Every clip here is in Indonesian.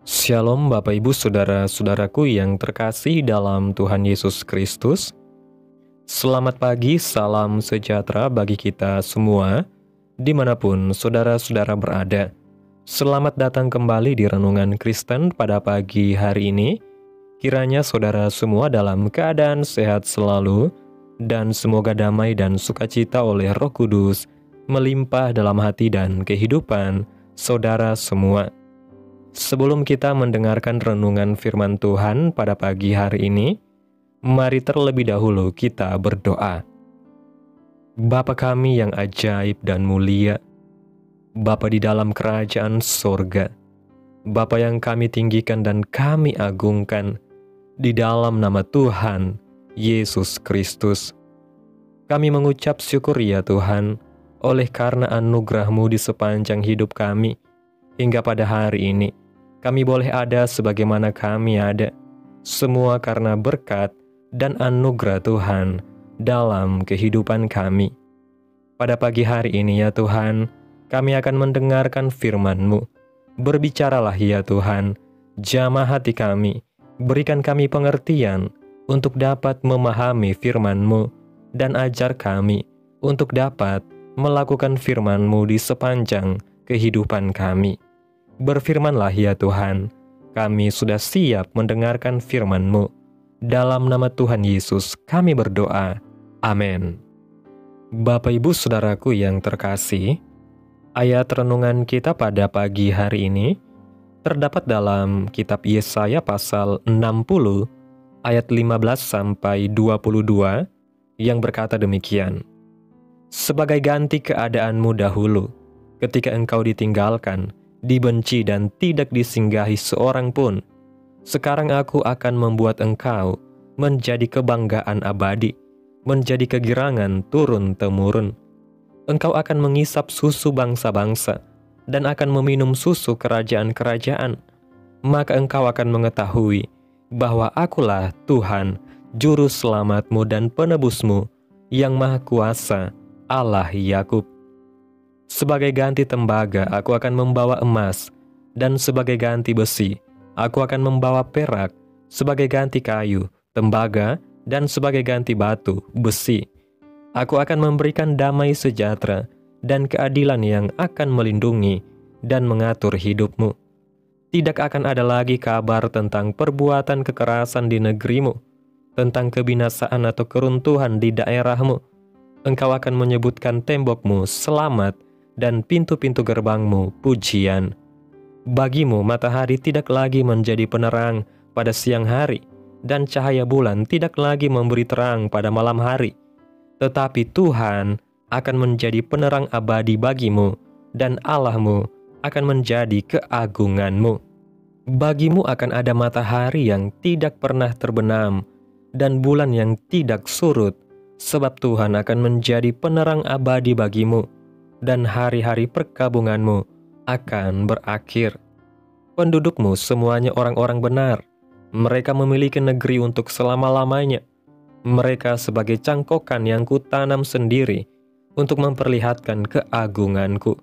Shalom Bapak Ibu Saudara-saudaraku yang terkasih dalam Tuhan Yesus Kristus. Selamat pagi, salam sejahtera bagi kita semua, dimanapun saudara-saudara berada. Selamat datang kembali di Renungan Kristen pada pagi hari ini. Kiranya saudara semua dalam keadaan sehat selalu, dan semoga damai dan sukacita oleh Roh Kudus melimpah dalam hati dan kehidupan saudara semua. Sebelum kita mendengarkan renungan firman Tuhan pada pagi hari ini, mari terlebih dahulu kita berdoa. Bapa kami yang ajaib dan mulia, Bapa di dalam kerajaan sorga, Bapa yang kami tinggikan dan kami agungkan, di dalam nama Tuhan Yesus Kristus. Kami mengucap syukur ya Tuhan, oleh karena anugerah-Mu di sepanjang hidup kami, hingga pada hari ini, kami boleh ada sebagaimana kami ada, semua karena berkat dan anugerah Tuhan dalam kehidupan kami. Pada pagi hari ini ya Tuhan, kami akan mendengarkan firman-Mu. Berbicaralah ya Tuhan, jamah hati kami, berikan kami pengertian untuk dapat memahami firman-Mu, dan ajar kami untuk dapat melakukan firman-Mu di sepanjang kehidupan kami. Berfirmanlah ya Tuhan, kami sudah siap mendengarkan firman-Mu. Dalam nama Tuhan Yesus kami berdoa. Amin. Bapak Ibu Saudaraku yang terkasih, ayat renungan kita pada pagi hari ini terdapat dalam kitab Yesaya pasal 60 ayat 15-22 yang berkata demikian. Sebagai ganti keadaanmu dahulu, ketika engkau ditinggalkan, dibenci dan tidak disinggahi seorang pun, sekarang aku akan membuat engkau menjadi kebanggaan abadi, menjadi kegirangan turun-temurun. Engkau akan mengisap susu bangsa-bangsa dan akan meminum susu kerajaan-kerajaan. Maka engkau akan mengetahui bahwa akulah Tuhan, Juru Selamatmu dan Penebusmu, yang Maha Kuasa, Allah Yakub. Sebagai ganti tembaga, aku akan membawa emas, dan sebagai ganti besi, aku akan membawa perak, sebagai ganti kayu, tembaga, dan sebagai ganti batu, besi. Aku akan memberikan damai sejahtera dan keadilan yang akan melindungi dan mengatur hidupmu. Tidak akan ada lagi kabar tentang perbuatan kekerasan di negerimu, tentang kebinasaan atau keruntuhan di daerahmu. Engkau akan menyebutkan tembokmu selamat, dan pintu-pintu gerbangmu pujian. Bagimu matahari tidak lagi menjadi penerang pada siang hari, dan cahaya bulan tidak lagi memberi terang pada malam hari. Tetapi Tuhan akan menjadi penerang abadi bagimu, dan Allahmu akan menjadi keagunganmu. Bagimu akan ada matahari yang tidak pernah terbenam, dan bulan yang tidak surut, sebab Tuhan akan menjadi penerang abadi bagimu, dan hari-hari perkabunganmu akan berakhir. Pendudukmu semuanya orang-orang benar. Mereka memiliki negeri untuk selama-lamanya. Mereka sebagai cangkokan yang kutanam sendiri untuk memperlihatkan keagunganku.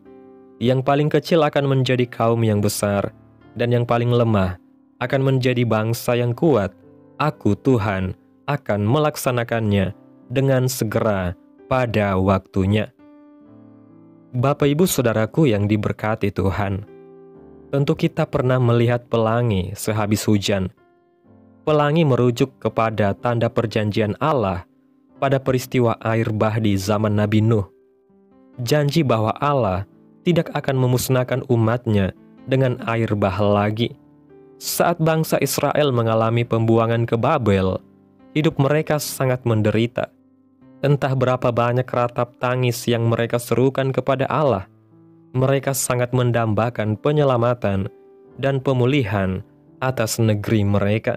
Yang paling kecil akan menjadi kaum yang besar, dan yang paling lemah akan menjadi bangsa yang kuat. Aku Tuhan akan melaksanakannya dengan segera pada waktunya. Bapak Ibu Saudaraku yang diberkati Tuhan, tentu kita pernah melihat pelangi sehabis hujan. Pelangi merujuk kepada tanda perjanjian Allah pada peristiwa air bah di zaman Nabi Nuh. Janji bahwa Allah tidak akan memusnahkan umatnya dengan air bah lagi. Saat bangsa Israel mengalami pembuangan ke Babel, hidup mereka sangat menderita. Entah berapa banyak ratap tangis yang mereka serukan kepada Allah. Mereka sangat mendambakan penyelamatan dan pemulihan atas negeri mereka.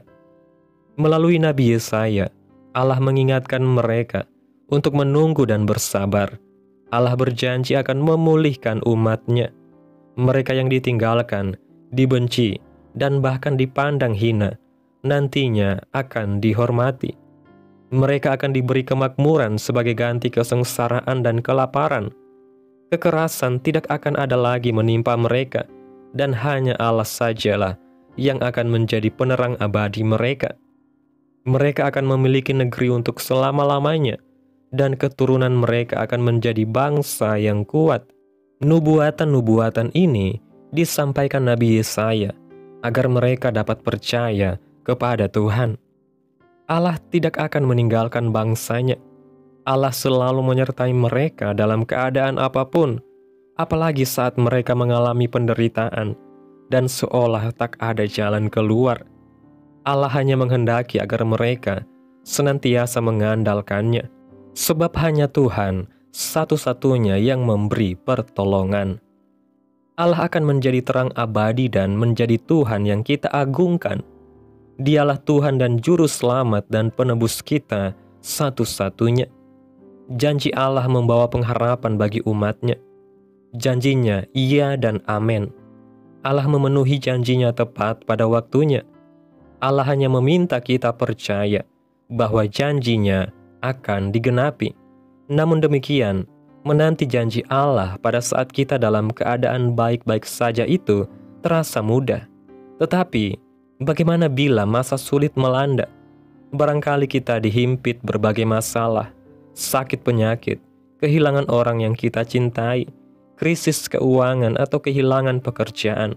Melalui Nabi Yesaya, Allah mengingatkan mereka untuk menunggu dan bersabar. Allah berjanji akan memulihkan umat-Nya. Mereka yang ditinggalkan, dibenci, dan bahkan dipandang hina, nantinya akan dihormati. Mereka akan diberi kemakmuran sebagai ganti kesengsaraan dan kelaparan. Kekerasan tidak akan ada lagi menimpa mereka, dan hanya Allah sajalah yang akan menjadi penerang abadi mereka. Mereka akan memiliki negeri untuk selama-lamanya, dan keturunan mereka akan menjadi bangsa yang kuat. Nubuatan-nubuatan ini disampaikan Nabi Yesaya agar mereka dapat percaya kepada Tuhan. Allah tidak akan meninggalkan bangsanya. Allah selalu menyertai mereka dalam keadaan apapun, apalagi saat mereka mengalami penderitaan dan seolah tak ada jalan keluar. Allah hanya menghendaki agar mereka senantiasa mengandalkannya, sebab hanya Tuhan satu-satunya yang memberi pertolongan. Allah akan menjadi terang abadi dan menjadi Tuhan yang kita agungkan. Dialah Tuhan dan Juru Selamat dan Penebus kita satu-satunya. Janji Allah membawa pengharapan bagi umatnya. Janjinya iya dan amin. Allah memenuhi janjinya tepat pada waktunya. Allah hanya meminta kita percaya bahwa janjinya akan digenapi. Namun demikian, menanti janji Allah pada saat kita dalam keadaan baik-baik saja itu terasa mudah. Tetapi, bagaimana bila masa sulit melanda? Barangkali kita dihimpit berbagai masalah, sakit penyakit, kehilangan orang yang kita cintai, krisis keuangan atau kehilangan pekerjaan.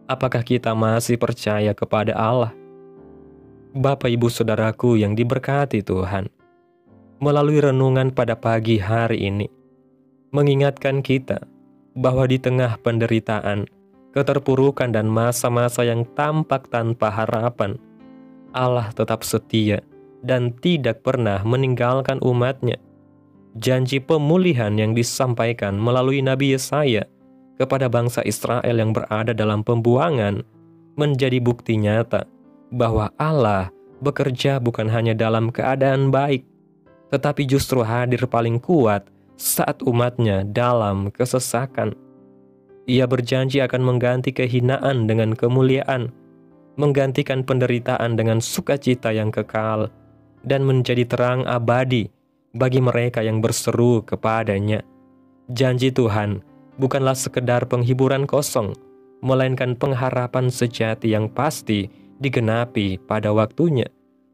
Apakah kita masih percaya kepada Allah? Bapak Ibu Saudaraku yang diberkati Tuhan, melalui renungan pada pagi hari ini, mengingatkan kita bahwa di tengah penderitaan, keterpurukan dan masa-masa yang tampak tanpa harapan, Allah tetap setia dan tidak pernah meninggalkan umatnya. Janji pemulihan yang disampaikan melalui Nabi Yesaya kepada bangsa Israel yang berada dalam pembuangan menjadi bukti nyata bahwa Allah bekerja bukan hanya dalam keadaan baik, tetapi justru hadir paling kuat saat umatnya dalam kesesakan. Ia berjanji akan mengganti kehinaan dengan kemuliaan, menggantikan penderitaan dengan sukacita yang kekal, dan menjadi terang abadi bagi mereka yang berseru kepadanya. Janji Tuhan bukanlah sekedar penghiburan kosong, melainkan pengharapan sejati yang pasti digenapi pada waktunya,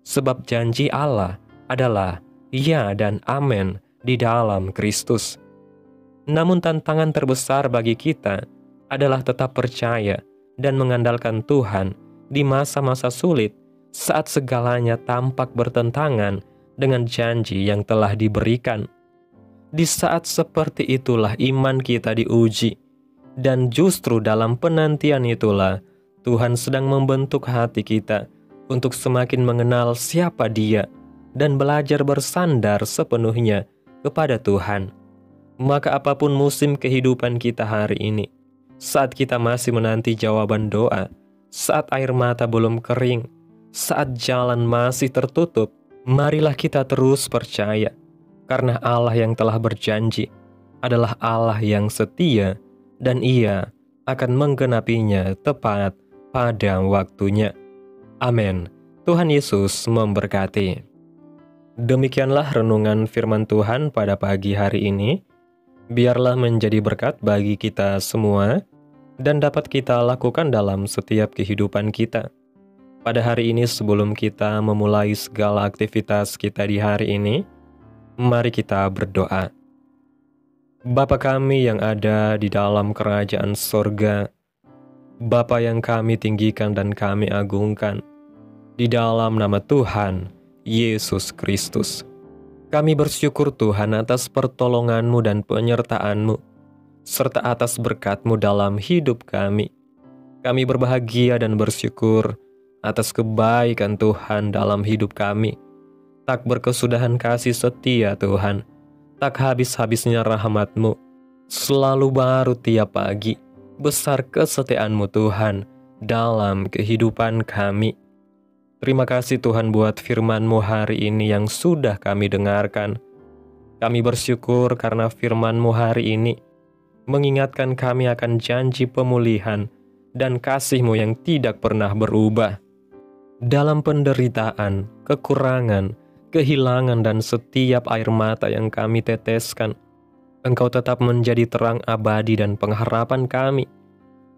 sebab janji Allah adalah ya dan amin di dalam Kristus. Namun tantangan terbesar bagi kita adalah tetap percaya dan mengandalkan Tuhan di masa-masa sulit saat segalanya tampak bertentangan dengan janji yang telah diberikan. Di saat seperti itulah iman kita diuji, dan justru dalam penantian itulah Tuhan sedang membentuk hati kita untuk semakin mengenal siapa Dia dan belajar bersandar sepenuhnya kepada Tuhan. Maka apapun musim kehidupan kita hari ini, saat kita masih menanti jawaban doa, saat air mata belum kering, saat jalan masih tertutup, marilah kita terus percaya, karena Allah yang telah berjanji adalah Allah yang setia, dan Ia akan menggenapinya tepat pada waktunya. Amin. Tuhan Yesus memberkati. Demikianlah renungan firman Tuhan pada pagi hari ini. Biarlah menjadi berkat bagi kita semua dan dapat kita lakukan dalam setiap kehidupan kita. Pada hari ini sebelum kita memulai segala aktivitas kita di hari ini, mari kita berdoa. Bapa kami yang ada di dalam kerajaan sorga, Bapa yang kami tinggikan dan kami agungkan, di dalam nama Tuhan Yesus Kristus, kami bersyukur Tuhan atas pertolongan-Mu dan penyertaan-Mu, serta atas berkat-Mu dalam hidup kami. Kami berbahagia dan bersyukur atas kebaikan Tuhan dalam hidup kami. Tak berkesudahan kasih setia Tuhan, tak habis-habisnya rahmat-Mu, selalu baru tiap pagi. Besar kesetiaan-Mu Tuhan dalam kehidupan kami. Terima kasih Tuhan buat firman-Mu hari ini yang sudah kami dengarkan. Kami bersyukur karena firman-Mu hari ini mengingatkan kami akan janji pemulihan dan kasih-Mu yang tidak pernah berubah. Dalam penderitaan, kekurangan, kehilangan dan setiap air mata yang kami teteskan, Engkau tetap menjadi terang abadi dan pengharapan kami.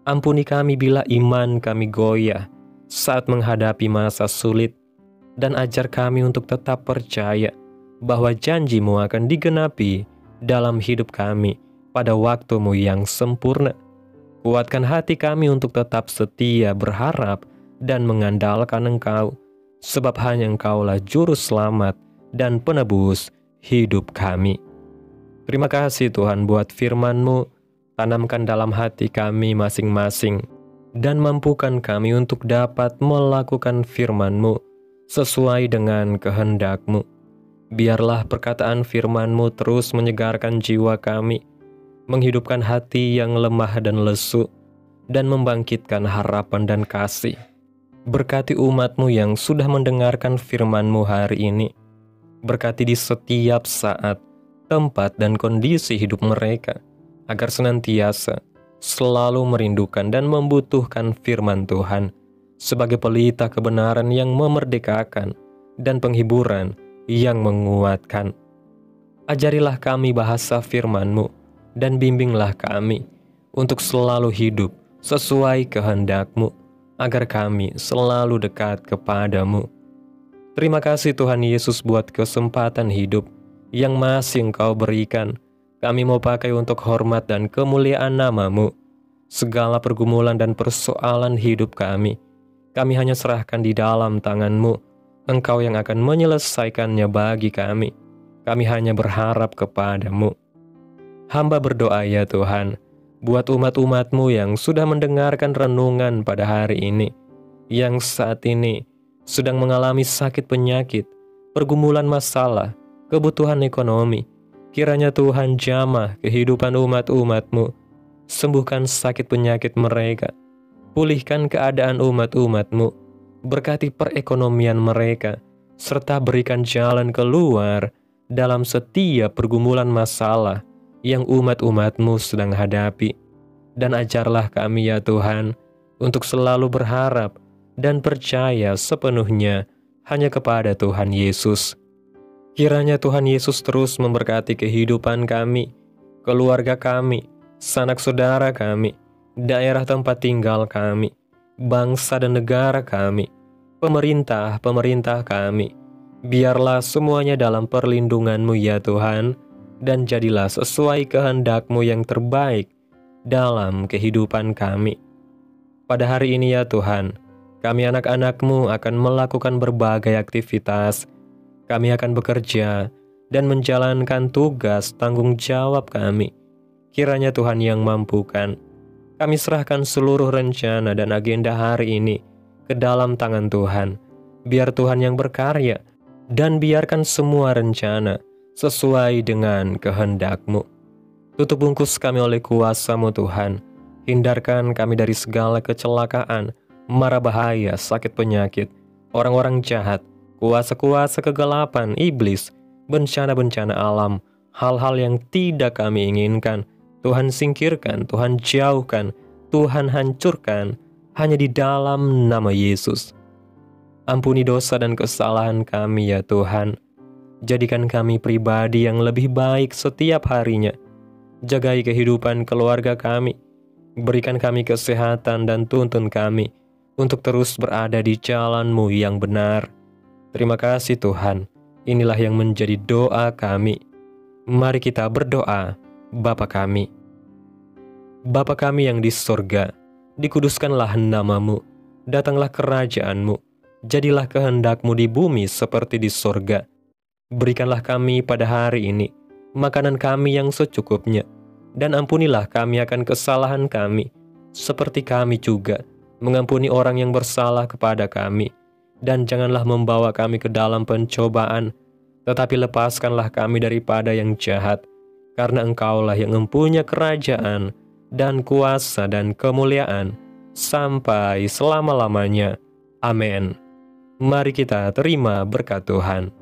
Ampuni kami bila iman kami goyah saat menghadapi masa sulit, dan ajar kami untuk tetap percaya bahwa janji-Mu akan digenapi dalam hidup kami pada waktu-Mu yang sempurna. Kuatkan hati kami untuk tetap setia berharap dan mengandalkan Engkau, sebab hanya Engkaulah juru selamat dan penebus hidup kami. Terima kasih Tuhan buat firman-Mu, tanamkan dalam hati kami masing-masing, dan mampukan kami untuk dapat melakukan firman-Mu sesuai dengan kehendak-Mu. Biarlah perkataan firman-Mu terus menyegarkan jiwa kami, menghidupkan hati yang lemah dan lesu, dan membangkitkan harapan dan kasih. Berkati umat-Mu yang sudah mendengarkan firman-Mu hari ini. Berkati di setiap saat, tempat, dan kondisi hidup mereka, agar senantiasa selalu merindukan dan membutuhkan firman Tuhan sebagai pelita kebenaran yang memerdekakan dan penghiburan yang menguatkan. Ajarilah kami bahasa firman-Mu dan bimbinglah kami untuk selalu hidup sesuai kehendak-Mu, agar kami selalu dekat kepadamu. Terima kasih Tuhan Yesus buat kesempatan hidup yang masih Engkau berikan. Kami mau pakai untuk hormat dan kemuliaan nama-Mu. Segala pergumulan dan persoalan hidup kami hanya serahkan di dalam tangan-Mu. Engkau yang akan menyelesaikannya bagi kami. Kami hanya berharap kepadamu. Hamba berdoa ya Tuhan, buat umat-umat-Mu yang sudah mendengarkan renungan pada hari ini, yang saat ini sedang mengalami sakit penyakit, pergumulan masalah, kebutuhan ekonomi. Kiranya Tuhan jamah kehidupan umat-umat-Mu, sembuhkan sakit penyakit mereka, pulihkan keadaan umat-umat-Mu, berkati perekonomian mereka, serta berikan jalan keluar dalam setiap pergumulan masalah yang umat-umat-Mu sedang hadapi. Dan ajarlah kami ya Tuhan, untuk selalu berharap dan percaya sepenuhnya hanya kepada Tuhan Yesus. Kiranya Tuhan Yesus terus memberkati kehidupan kami, keluarga kami, sanak saudara kami, daerah tempat tinggal kami, bangsa dan negara kami, pemerintah kami. Biarlah semuanya dalam perlindungan-Mu ya Tuhan, dan jadilah sesuai kehendak-Mu yang terbaik dalam kehidupan kami. Pada hari ini ya Tuhan, kami anak-anak-Mu akan melakukan berbagai aktivitas. Kami akan bekerja dan menjalankan tugas tanggung jawab kami. Kiranya Tuhan yang mampukan. Kami serahkan seluruh rencana dan agenda hari ini ke dalam tangan Tuhan. Biar Tuhan yang berkarya, dan biarkan semua rencana sesuai dengan kehendak-Mu. Tutup bungkus kami oleh kuasa-Mu Tuhan. Hindarkan kami dari segala kecelakaan, mara bahaya, sakit penyakit, orang-orang jahat, kuasa-kuasa kegelapan, iblis, bencana-bencana alam, hal-hal yang tidak kami inginkan. Tuhan singkirkan, Tuhan jauhkan, Tuhan hancurkan, hanya di dalam nama Yesus. Ampuni dosa dan kesalahan kami ya Tuhan. Jadikan kami pribadi yang lebih baik setiap harinya. Jagai kehidupan keluarga kami. Berikan kami kesehatan dan tuntun kami untuk terus berada di jalan-Mu yang benar. Terima kasih Tuhan. Inilah yang menjadi doa kami. Mari kita berdoa. Bapa kami. Bapa kami yang di sorga, dikuduskanlah nama-Mu. Datanglah kerajaan-Mu. Jadilah kehendak-Mu di bumi seperti di sorga. Berikanlah kami pada hari ini makanan kami yang secukupnya. Dan ampunilah kami akan kesalahan kami, seperti kami juga mengampuni orang yang bersalah kepada kami. Dan janganlah membawa kami ke dalam pencobaan, tetapi lepaskanlah kami daripada yang jahat. Karena Engkaulah yang mempunyai kerajaan, dan kuasa, dan kemuliaan, sampai selama-lamanya. Amin. Mari kita terima berkat Tuhan.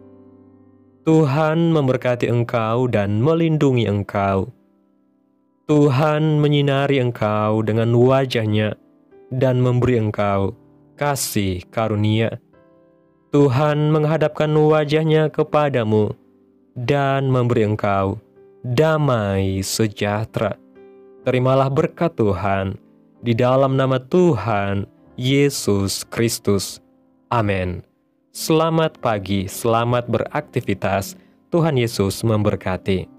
Tuhan memberkati engkau dan melindungi engkau. Tuhan menyinari engkau dengan wajah-Nya dan memberi engkau kasih karunia. Tuhan menghadapkan wajah-Nya kepadamu dan memberi engkau damai sejahtera. Terimalah berkat Tuhan Di dalam nama Tuhan Yesus Kristus. Amin. Selamat pagi, selamat beraktivitas. Tuhan Yesus memberkati.